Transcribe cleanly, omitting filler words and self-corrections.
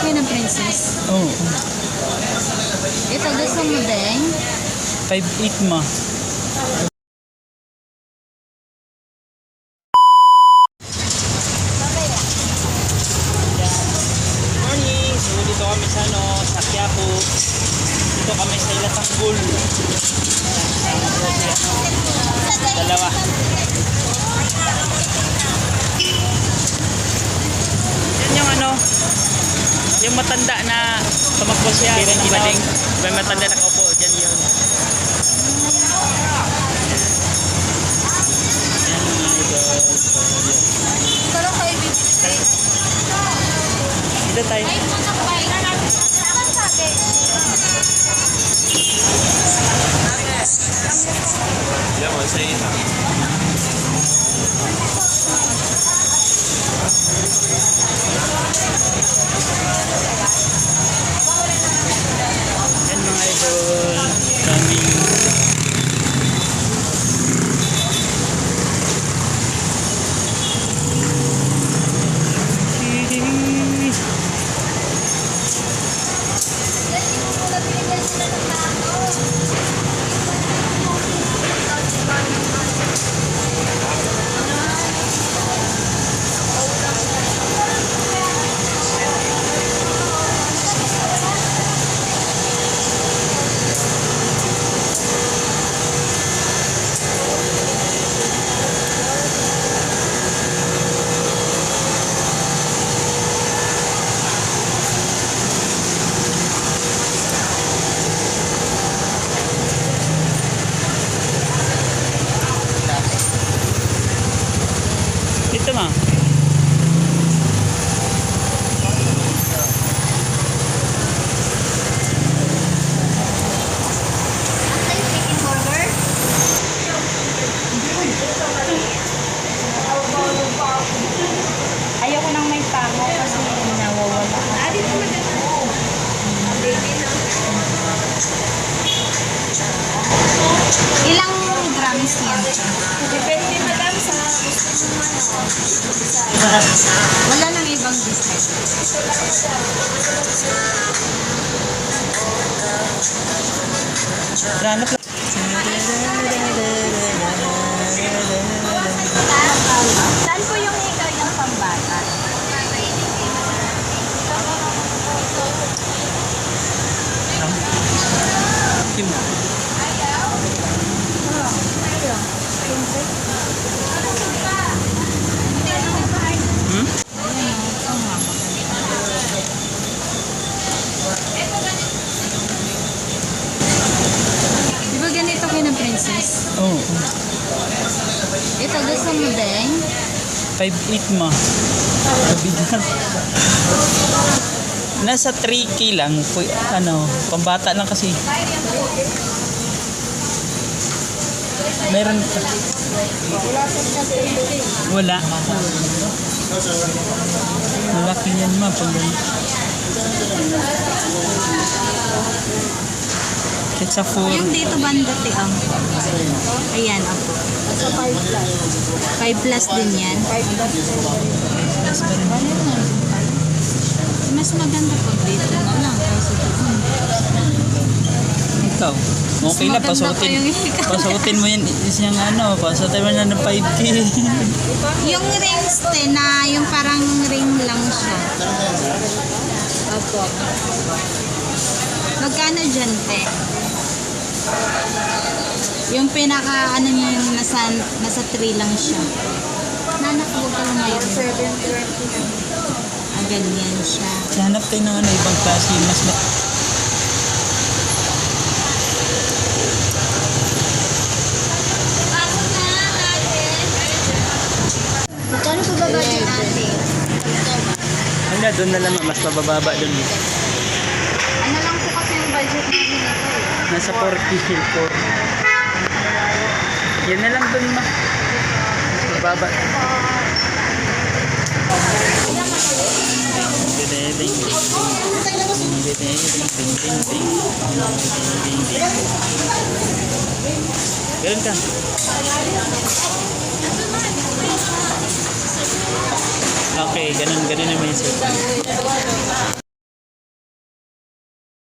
kayo ng princess? Oo. Ito, gusto mo din? 5'8" ma. Morning! So dito kami sa sa Quiapo. Dito kami sa Ilatanggol. Dalawa. Yan yung matanda na tumakbo siya. Baling. May matanda na kaupo. Diyan yun. Yan mga idol. So, yun. Pero kayo bibili. Dito tayo. Yan mga idol. Kaming ito ma. Ayoko nang may tango kasi nawawala. Dito maganda. Ilang grams yan? Depende madam sa gusto mo Wala nang ibang design. Hanap lang. Saan po yung ikaw yung pambata? Di ba ganito kayo ng princess? Oo. Ito, gusto mo din? 5'8" ma. Mabigat. Nasa 3K lang. Pambata lang kasi. Meron ka. Wala. Malaki yan ma. It's a full. Yung dito bandati ang. Ayan ako. 5 plus din yan. 5 plus. Mas maganda pag dito na lang kasi doon. Ikaw. Okay lang. Pasuotin mo yan. Pasuotin mo na ng 5K. Yung rings din na yung parang ring lang siya. Opo. Magkano dyan, te? Yung pinaka niya yung nasa 3 lang siya. Nanak, huwag ka lumayo. 720. Ganyan siya. Hanap tayo ng ibang klase. Magkano po ba budget natin? Wala, doon na lang. Mas mabababa doon. Ano lang po kasi yung budget natin ito eh. Nasa 44. Yan na lang doon ma. Mas mababa. Ganun ka. Okay, ganun ang message.